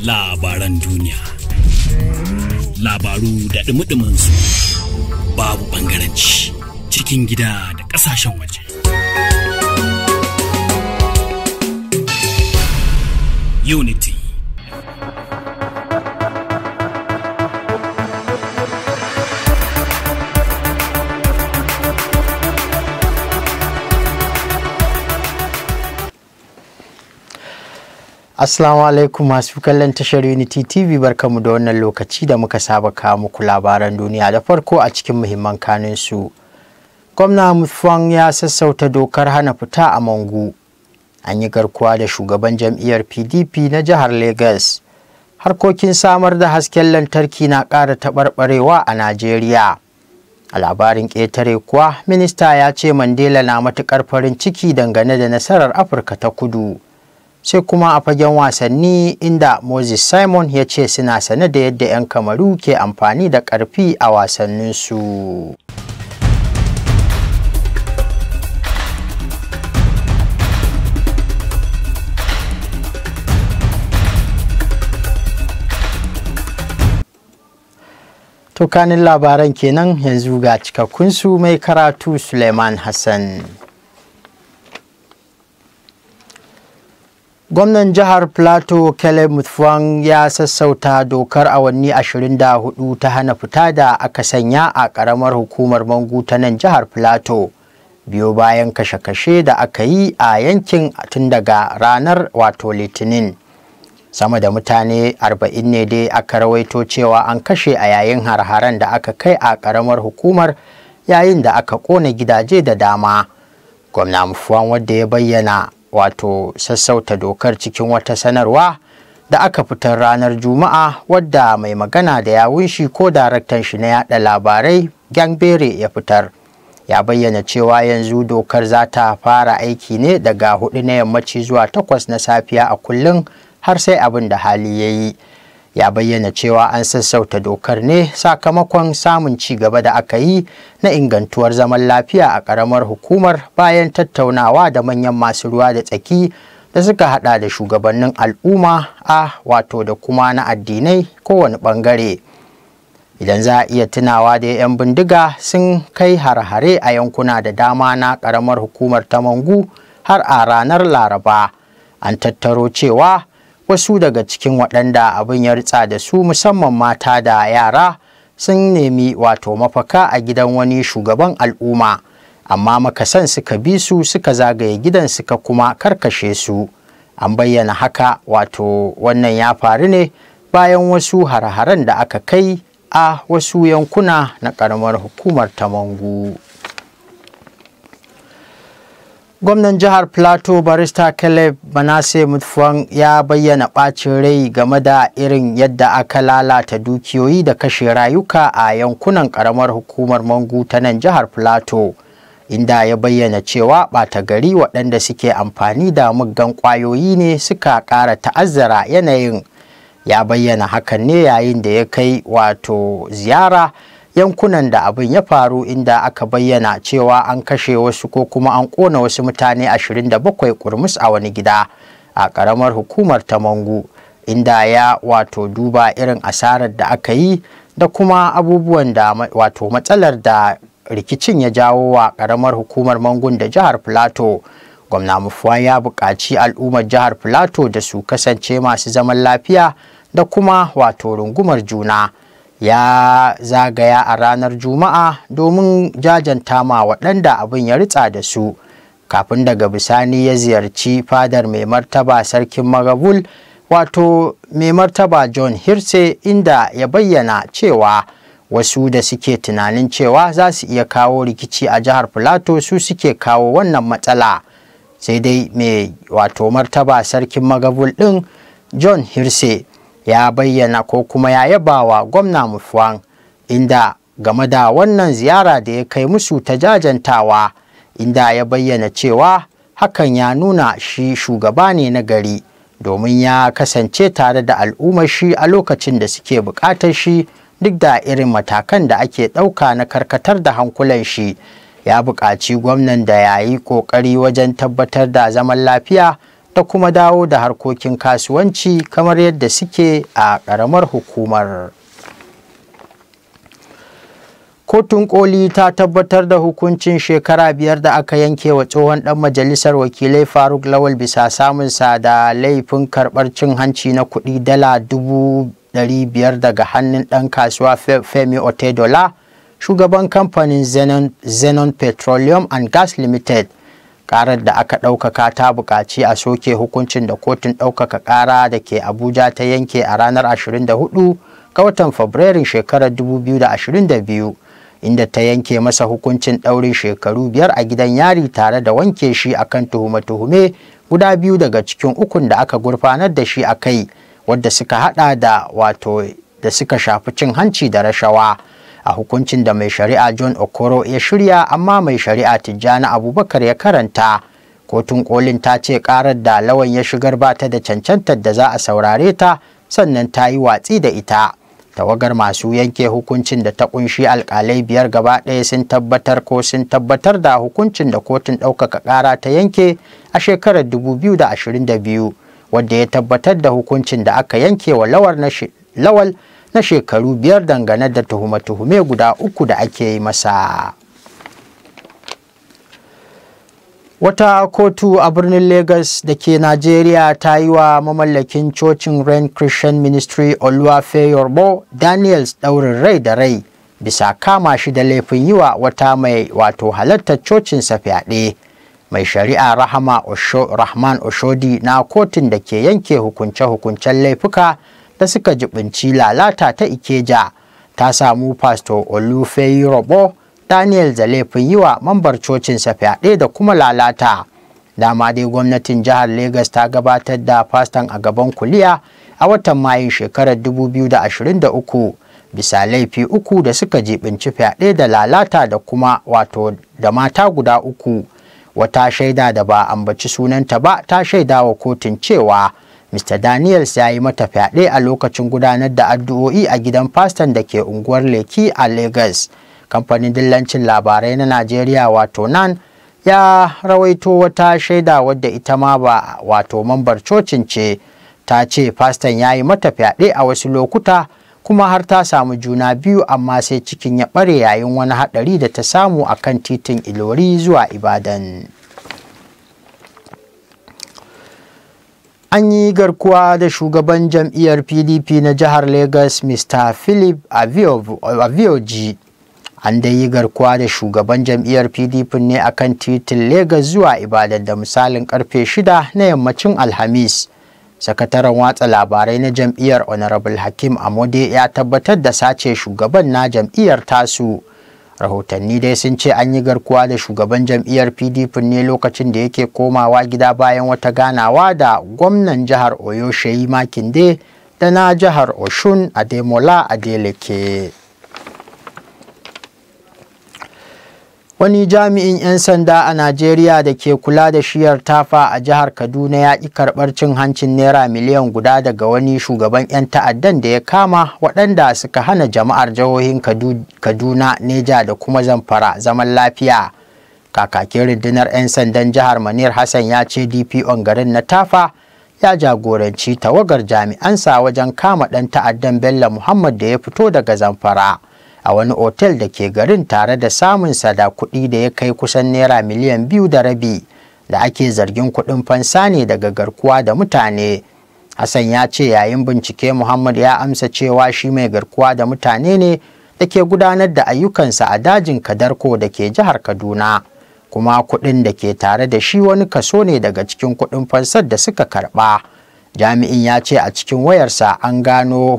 labaran duniya. Labaru da dumi su babu ɓangaranci cikin gida da ƙasashen waje. Unity. Assalamu alaikum masu kallon tashar Unity TV, barkamu da wannan lokaci da muka saba kawo muku labaran duniya. Da farko a cikin muhimman kanun su. Gwamna Mutfwang ya sassauta dokar hana fita a Mangu. An yi garkuwa da shugaban jam'iyyar PDP na jihar Lagos. Harkokin samar da hasken lantarki na ƙara taɓarɓarewa a Najeriya. A labarin ƙetare kuwa, minista ya ce Mandela na matuƙar farin ciki dangane da nasarar Afirka ta Kudu. Sai kuma a fagen wasanni inda Moses Simon ya ce suna sane da yadda 'yan Kamaru ke amfani da ƙarfi a wasanninsu. Tukanin labaran kenan, yanzu ga cikakkunsu, mai karatu Suleiman Hassan. Gwamnan jihar Plateau Caleb Mutfwang ya sassauta dokar awanni 24 ta hana fita da aka sanya a ƙaramar hukumar Mangu ta nan jihar Plateau, biyo bayan kashe-kashe da aka yi a yankin tun daga ranar wato Litinin. Sama da mutane 40 ne dai aka rawaito cewa an kashe a yayin har-haren da aka kai a ƙaramar hukumar, yayin da aka ƙona gidaje da dama. Gwamna Mutfwang, wadda ya bayyana wato sassauta dokar cikin wata sanarwa da aka fitar ranar Juma'a, wadda mai magana da yawun shi ko daraktan shi na yada labarai Gangbere ya fitar, ya bayyana cewa yanzu dokar za ta fara aiki ne daga 4 na yammaci zuwa 8 na safiya a kullum har sai abin da hali ya yi. Ya bayyana cewa an sassauta dokar ne sakamakon samun ci gaba da aka yi na ingantuwar zaman lafiya a ƙaramar hukumar bayan tattaunawa da manyan masu ruwa da tsaki da suka hada da shugabannin al'umma wato da kuma na addinai kowane ɓangare. Idan za a iya tunawa da 'yan bindiga sun kai har-hare a yankuna da dama na ƙaramar hukumar ta Mangu har a ranar Laraba. An tattaro cewa wasu daga cikin waɗanda abin ya ritsa da su, musamman mata da yara, sun nemi wato mafaka a gidan wani shugaban al'umma, amma makasan suka bi su suka zagaye gidan suka kuma karkashe su. An bayyana haka wato wannan ya faru ne bayan wasu har-haren da aka kai a wasu yankuna na ƙaramar hukumar ta Mangu. Gwamnan jihar Plateau Barista Caleb Manasseh Mutfwang ya bayyana ɓacin rai game da irin yadda aka lalata dukiyoyi da kashe rayuka a yankunan ƙaramar hukumar Mangu ta nan jihar Plateau, inda ya bayyana cewa ɓata gari waɗanda suke amfani da muggan ƙwayoyi ne suka ƙara ta'azzara yanayin. Ya bayyana hakan ne yayin da ya kai wato ziyara yankunan da abin ya faru, inda aka bayyana cewa an kashe wasu ko kuma an ƙona wasu mutane 27 kurmus a wani gida a ƙaramar hukumar ta Mangu, inda ya wato duba irin asarar da aka yi da kuma abubuwan da wato matsalar da rikicin ya jawo wa ƙaramar hukumar Mangun da jihar Plateau. Gwamna Mutfwang ya buƙaci al'ummar jihar Plateau da su kasance masu zaman lafiya da kuma wato rungumar juna. Ya zagaya a ranar Juma'a domin jajanta ma waɗanda abin ya ritsa da su, kafin daga bisani ya ziyarci fadar mai martaba sarkin Magabul wato mai martaba John Hirse, inda ya bayyana cewa wasu da suke tunanin cewa za su iya kawo rikici a jihar Plateau su suke kawo wannan matsala. Sai dai mai wato martaba sarkin Magabul ɗin John Hirse ya bayyana ko kuma ya yaba wa gwamna Mutfwang, inda game da wannan ziyara da ya kai musu ta jajantawa, inda ya bayyana cewa hakan ya nuna shi shugaba ne na gari, domin ya kasance tare da al'ummar shi a lokacin da suke buƙatar shi, duk da irin matakan da ake ɗauka na karkatar da hankulan shi. Ya buƙaci gwamnan da ya yi ƙoƙari wajen tabbatar da zaman lafiya ta kuma dawo da harkokin kasuwanci kamar yadda suke a ƙaramar hukumar. Kotun koli ta tabbatar da hukuncin shekara 5 da aka yanke wa tsohon ɗan majalisar wakilai Faruk Lawal bisa samunsa da laifin karɓar cin hanci na kuɗi dala 500,000 daga hannun ɗan kasuwa Femi Otedola, shugaban kamfanin Zenon Petroleum and Gas Limited. Karar da aka ɗaukaka ta buƙaci a soke hukuncin da kotun ɗaukaka ƙara da ke Abuja ta yanke a ranar 24 ga watan Fabrairun shekarar 2022, inda ta yanke masa hukuncin ɗaurin shekaru 5 a gidan yari tare da wanke shi akan tuhume-tuhume guda 2 daga cikin 3 da aka gurfanar da shi a kai, wadda suka hada da da suka shafi cin hanci da rashawa. A hukuncin da mai shari'a John Okoro ya shirya amma mai shari'a Tijjani Abubakar ya karanta, kotun kolin ta ce karar da Lawan ya shigar ba ta da cancantar da za a saurare ta, sannan ta yi watsi da ita. Tawagar masu yanke hukuncin da ta kunshi alkalai 5 gaba ɗaya sun tabbatar da hukuncin da kotun ɗaukaka ƙara ta yanke a shekarar 2022, wadda ya tabbatar da hukuncin da aka yanke wa Lawal na shekaru 5 dangane da tuhume-tuhume guda 3 da ake yi masa. Wata kotu a birnin Lagos da ke Najeriya ta yi wa mamallakin cocin Rain Christian Ministry Oluwafeyorbo Daniels ɗaurin rai da rai bisa kama shi da laifin yi wa wata mai halartar cocinsa fyaɗe. Mai shari'a Rahman Oshodi na kotun da ke yanke hukunce-hukuncen laifuka da suka jibinci lalata ta Ikeja ta samu Pastor Olufeyirobo Daniel da laifin yi wa mambar cocinsa fyaɗe da kuma lalata. Dama dai gwamnatin jihar Lagos ta gabatar da faston a gaban kuliya a watan Mayun shekarar 2023 bisa laifi 3 da suka jibinci fyaɗe da lalata da kuma da mata guda 3. Wata shaida da ba ambaci sunanta ba ta shaida wa kotun cewa Mr. Daniels ya yi mata fyaɗe a lokacin gudanar da addu'o'i a gidan faston da ke unguwar Lekki a Lagos. Kamfanin dillancin labarai na Najeriya NAN ya rawaito wata shaida wadda ita ma ba mambar cocin ce, ta ce faston ya yi mata fyaɗe a wasu lokuta kuma har ta samu juna biyu, amma sai cikin ya ɓare yayin wani haɗari da ta samu a kan titin Ilori zuwa Ibadan. An yi garkuwa da shugaban jam'iyyar PDP na jihar Lagos Mr. Philip Avioji. An dai yi garkuwa da shugaban jam'iyyar PDP ne akan titin Lagos zuwa Ibadan da misalin karfe 6 na yammacin Alhamis. Sakataren watsa labarai na jam'iyyar Honorable Hakim Amode ya tabbatar da sace shugaban na jam'iyyar tasu. Rahotanni dai sun ce an yi garkuwa da shugaban jam'iyyar PDP ne lokacin da yake komawa gida bayan wata ganawa da gwamnan jihar Oyo Seyi Makinde da na jihar Oshun Ademola Adeleke. Wani jami'in 'yan sanda a Najeriya da ke kula da shiyar Tafa a jihar Kaduna ya ƙi karɓar cin hancin naira miliyan guda daga wani shugaban 'yan ta'addan da ya kama, waɗanda suka hana jama'ar jihohin Kaduna, Neja da kuma Zamfara zaman lafiya. Kakakin rundunar 'yan sandan jihar Manir Hassan ya ce DPO'n garin na Tafa ya jagoranci tawagar jami'ansa wajen kama ɗan ta'addan Bello Muhammad da ya fito daga Zamfara a wani otel da ke garin, tare da samunsa da kuɗi da ya kai kusan naira miliyan 2.5 da ake zargin kuɗin fansa ne daga garkuwa da mutane. Hassan ya ce yayin bincike Muhammad ya amsa cewa shi mai garkuwa da mutane ne da ke gudanar da ayyukansa a dajin Kadarko da ke jihar Kaduna, kuma kuɗin da ke tare da shi wani kaso ne daga cikin kuɗin fansar da suka karɓa. Jami'in ya ce a cikin wayarsa an gano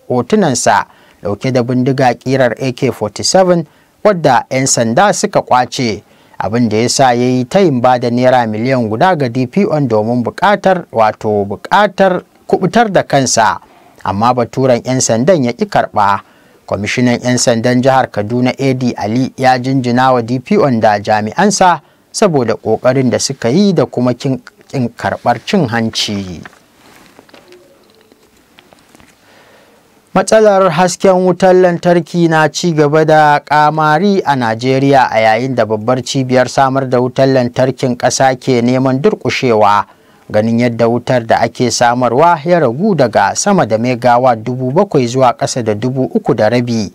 hotunansa dauke da bindiga kirar AK-47 wadda 'yan sanda suka kwace, abin da ya sa ya yi tayin ba da naira miliyan guda ga DPO'n domin bukatar kubutar da kansa, amma baturen 'yan sandan ya ƙi karɓa. Kwamishinan 'yan sandan jihar Kaduna AD Ali ya jinjina wa DPO'n da jami'ansa saboda ƙoƙarin da suka yi da kuma kin karɓar cin hanci. Matsalar hasken wutar lantarki na ci gaba da kamari a Najeriya a yayin da babbar cibiyar samar da wutar lantarkin ƙasa ke neman durƙushewa. ganin yadda wutar da ake samarwa ya ragu daga sama da megawatt 7,000 zuwa ƙasa da 3,500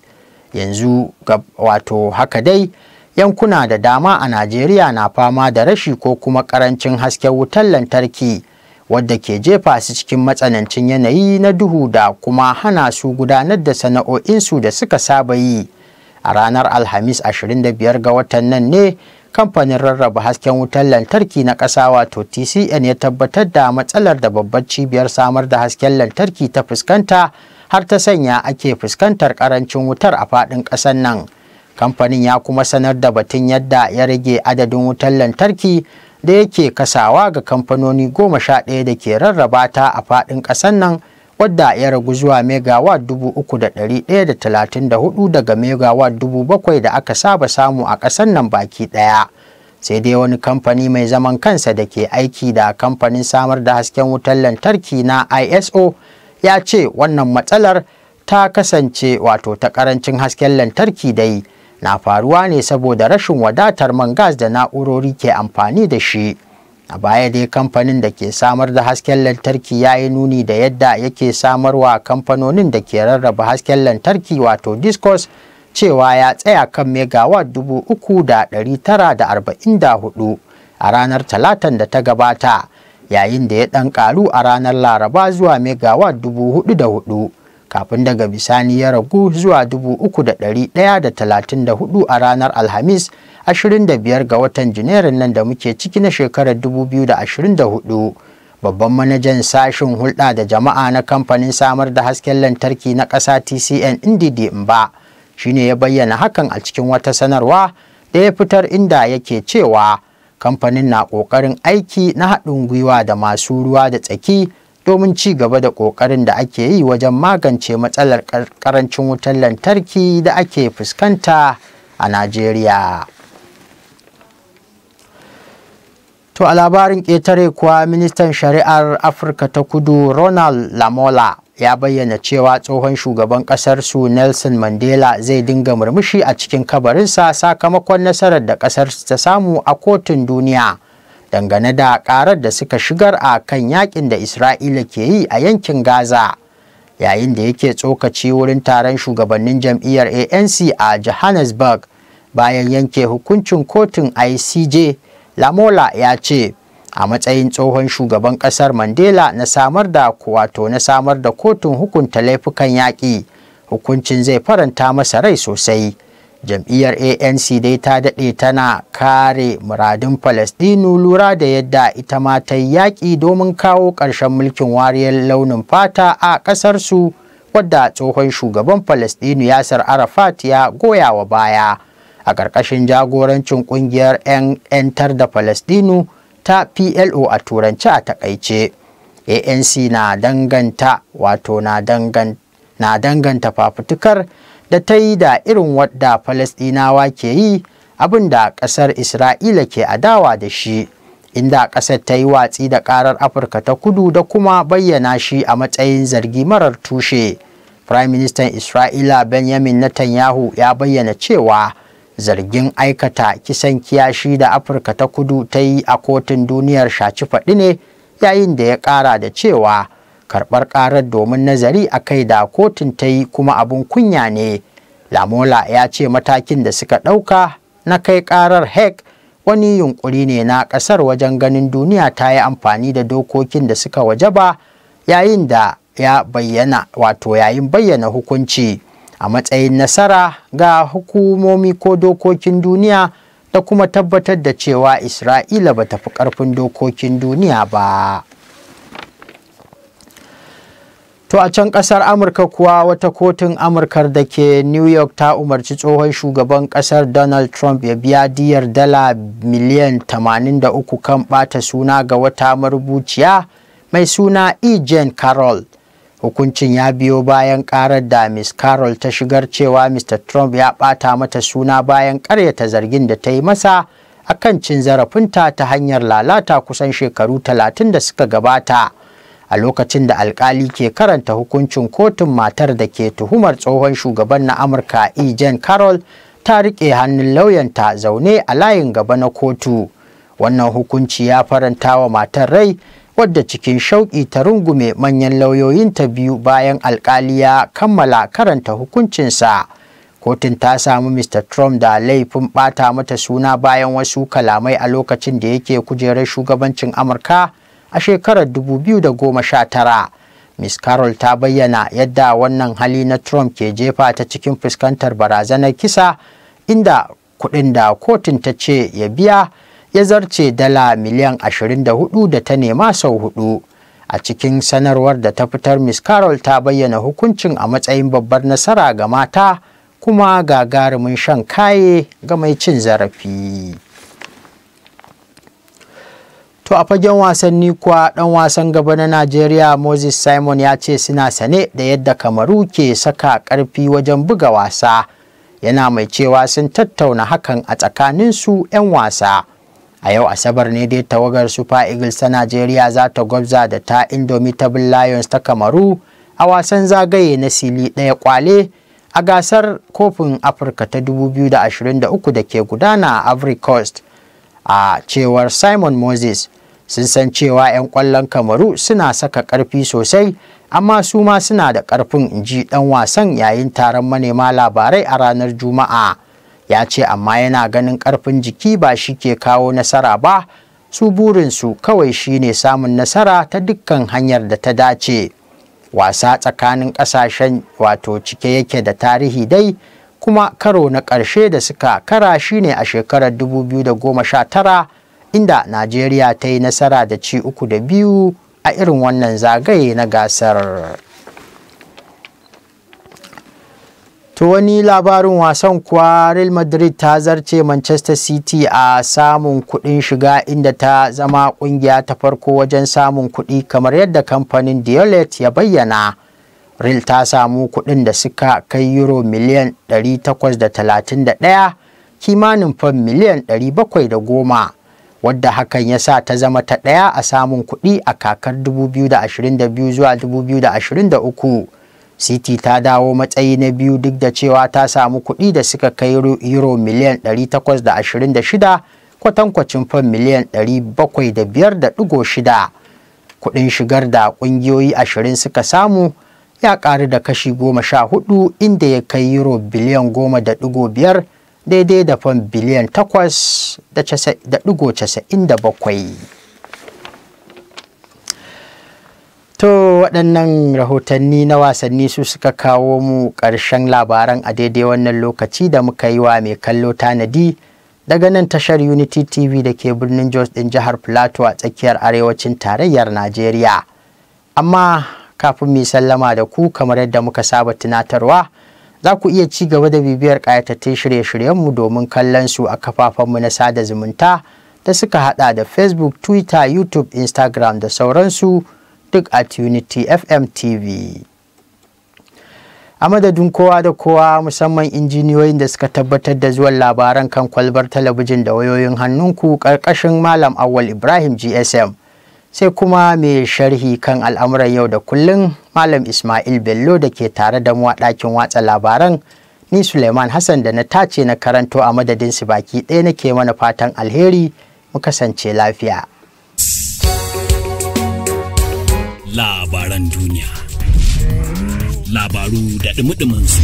yanzu. Wato haka dai yankuna da dama a Najeriya na fama da rashi ko kuma ƙarancin hasken wutar lantarki, wadda ke jefa su cikin matsanancin yanayi na duhu da kuma hana su gudanar da sana'o'insu da suka saba yi. A ranar Alhamis 25 ga watan nan ne kamfanin rarraba hasken wutar lantarki na ƙasa wato TCN ya tabbatar da matsalar da babbar cibiyar samar da hasken lantarki ta fuskanta, har ta sanya ake fuskantar ƙarancin wutar a faɗin ƙasar nan. Kamfanin ya kuma sanar da batun yadda ya rage adadin wutar lantarki da yake kasawa ga kamfanoni 11 da ke rarraba ta a faɗin ƙasar nan, wadda ya ragu zuwa megawatt 3,134 daga megawatt 7,000 da aka saba samu a ƙasar nan baki ɗaya. Sai dai wani kamfani mai zaman kansa da ke aiki da kamfanin samar da hasken wutar lantarki na ISO ya ce wannan matsalar ta kasance wato ta ƙarancin hasken lantarki dai na faruwa ne saboda rashin wadatar man gas da na'urori ke amfani da shi. A baya dai kamfanin da ke samar da hasken lantarki ya yi nuni da yadda yake samarwa kamfanonin da ke rarraba hasken lantarki wato Discos cewa ya tsaya kan megawatt 3,944 a ranar Talatan da ta gabata, yayin da ya ɗan ƙaru a ranar Laraba zuwa megawatt 4,004 kafin daga bisani ya ragu zuwa 3,134 a ranar Alhamis 25 ga watan Janairun nan da muke ciki na shekarar 2024. Babban manajan sashen hulɗa da jama'a na kamfanin samar da hasken lantarki na ƙasa TCN Ndidi Mba shine ya bayyana hakan a cikin wata sanarwa da ya fitar, inda yake cewa kamfanin na ƙoƙarin aiki na haɗin gwiwa da masu ruwa da tsaki domin ci gaba da ƙoƙarin da ake yi wajen magance matsalar ƙarancin wutar lantarki da ake fuskanta a Najeriya. To a labarin ƙetare kuwa, ministan shari'ar Afirka ta Kudu Ronald Lamola ya bayyana cewa tsohon shugaban ƙasar su Nelson Mandela zai dinga murmushi a cikin kabarinsa sakamakon nasarar da ƙasar ta samu a kotun duniya dangane da ƙarar da suka shigar a kan yakin da Isra'ila ke yi a yankin Gaza. Yayin da yake tsokaci wurin taron shugabannin jam'iyyar ANC a Johannesburg bayan yanke hukuncin kotun ICJ, Lamola ya ce a matsayin tsohon shugaban ƙasar Mandela na samar da kotun hukunta laifukan yaƙi, hukuncin zai faranta masa rai sosai. Jam'iyyar ANC dai ta daɗe tana kare muradun Falasɗinu, lura da yadda ita ma ta yi yaƙi domin kawo ƙarshen mulkin wariyar launin fata a ƙasarsu, wadda tsohon shugaban Falasɗinu Yasir Arafat ya goya wa baya a ƙarƙashin jagorancin ƙungiyar 'yantar da Falasɗinu ta PLO a turanci a takaice. ANC na danganta fafutukar da ta yi da irin wadda Falasɗinawa ke yi, abin da ƙasar Isra'ila ke adawa da shi, inda ƙasar ta yi watsi da ƙarar Afirka ta Kudu da kuma bayyana shi a matsayin zargi marar tushe. Prime Minister Isra'ila Benjamin Netanyahu ya bayyana cewa zargin aikata kisan kiyashi da Afirka ta Kudu ta yi a kotun duniyar shaci faɗi ne, yayin da ya ƙara da cewa karɓar ƙarar domin nazari a kai da kotun ta yi kuma abin kunya ne. Lamola ya ce matakin da suka ɗauka na kai ƙarar Hague wani yunƙuri ne na ƙasar wajen ganin duniya ta yi amfani da dokokin da suka wajaba yayin bayyana hukunci a matsayin nasara ga hukumomi ko dokokin duniya, da kuma tabbatar da cewa Isra'ila ba ta fi ƙarfin dokokin duniya ba. To a can ƙasar Amurka kuwa, wata kotun Amurkar da ke New York ta umarci tsohon shugaban ƙasar Donald Trump ya biya diyar dala miliyan 83 kan ɓata suna ga wata marubuciya mai suna E. Jean Carroll. Hukuncin ya biyo bayan ƙarar da Ms. Carroll ta shigar cewa Mr. Trump ya ɓata mata suna bayan ƙaryata zargin da ta yi masa a kan cin zarafinta ta hanyar lalata kusan shekaru 30 da suka gabata. A lokacin da alkali ke karanta hukuncin kotun, matar da ke tuhumar tsohon shugaban na Amurka E. Jean Carroll ta riƙe hannun lauyanta zaune a layin gaba na kotu. Wannan hukunci ya faranta wa matar rai, wadda cikin shauƙi ta rungume manyan lauyoyinta biyu bayan alƙali ya kammala karanta hukuncinsa. Kotun ta samu Mr. Trump da laifin ɓata mata suna bayan wasu kalamai a lokacin da yake kujerar shugabancin Amurka a shekarar 2019. Ms. Carroll ta bayyana yadda wannan hali na Trump ke jefa ta cikin fuskantar barazanar kisa, inda kuɗin da kotun ta ce ya biya ya zarce dala miliyan 24 da ta nema sau 4. A cikin sanarwar da ta fitar, Ms. Carroll ta bayyana hukuncin a matsayin babbar nasara ga mata kuma gagarumin shan kaye ga mai cin zarafi. To a fagen wasanni kuwa ɗan wasan gaba na Najeriya Moses Simon ya ce suna sane da yadda Kamaru ke saka ƙarfi wajen buga wasa. Yana mai cewa sun tattauna hakan a tsakaninsu 'yan wasa. A yau Asabar ne dai tawagar Super Eagles ta Najeriya za ta gwabza da ta Indomitable Lions ta Kamaru a wasan zagaye na sili ɗaya kwale a gasar kofin Afirka ta 2023 da ke gudana a Ivory Coast. A cewar Simon Moses, sun san cewa 'yan ƙwallon Kamaru suna saka ƙarfi sosai, amma su ma suna da ƙarfin, inji ɗan wasan yayin taron manema labarai a ranar Juma'a. Ya ce amma yana ganin ƙarfin jiki ba shi ke kawo nasara ba, su burinsu kawai shine samun nasara ta dukkan hanyar da ta dace. Wasa tsakanin ƙasashen wato cike yake da tarihi dai, kuma karo na ƙarshe da suka kara shine a shekarar 2019, inda Najeriya ta yi nasara da ci 3-2 a irin wannan zagaye na gasar. To wani labarin wasan kuwa, Real Madrid ta zarce Manchester City a samun kuɗin shiga, inda ta zama ƙungiya ta farko wajen samun kuɗi kamar yadda kamfanin Deloitte ya bayyana. Real ta samu kuɗin da suka kai euro miliyan 831, kimanin fam miliyan 710, wadda hakan ya sa ta zama ta ɗaya a samun kuɗi a kakar 2022 zuwa 2023. City ta dawo matsayi na biyu duk da cewa ta samu kuɗi da suka kai euro miliyan 826, kwatankwacin fam miliyan 705.6. Kuɗin shigar da ƙungiyoyi 20 suka samu ya ƙaru da kashi 14, inda ya kai euro biliyan 10.5, daidai da fam biliyan 8.97. To waɗannan rahotanni na wasanni su suka kawo mu ƙarshen labaran a daidai wannan lokaci da muka yi wa mai kallo tanadi daga nan tashar Unity TV da ke birnin Jos ɗin jihar Plateau a tsakiyar arewacin tarayyar Najeriya. Amma kafin mu sallama da ku, kamar yadda muka saba tunatarwa, za ku iya ci gaba da bibiyar ƙayatattun shirye-shiryenmu domin kallon su a kafafenmu na sada zumunta da suka haɗa da Facebook, Twitter, YouTube, Instagram da sauransu, duk at Unity FM TV. A madadin kowa da kowa, musamman injiniyoyin da suka tabbatar da zuwan labaran kan kwalbar talabijin da wayoyin hannunku ƙarƙashin Malam Awwal Ibrahim GSM, sai kuma mai sharhi kan al'amuran yau da kullum Malam Ismail Bello da ke tare da mu a ɗakin watsa labaran. Ni Suleiman Hassan da na tace na karanto a madadin su baki ɗaya nake mana fatan alheri, mu kasance lafiya. Labaran duniya, labaru da dumi su,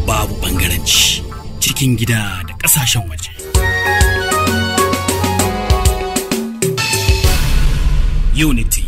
babu ɓangaranci, cikin gida da ƙasashen waje. Unity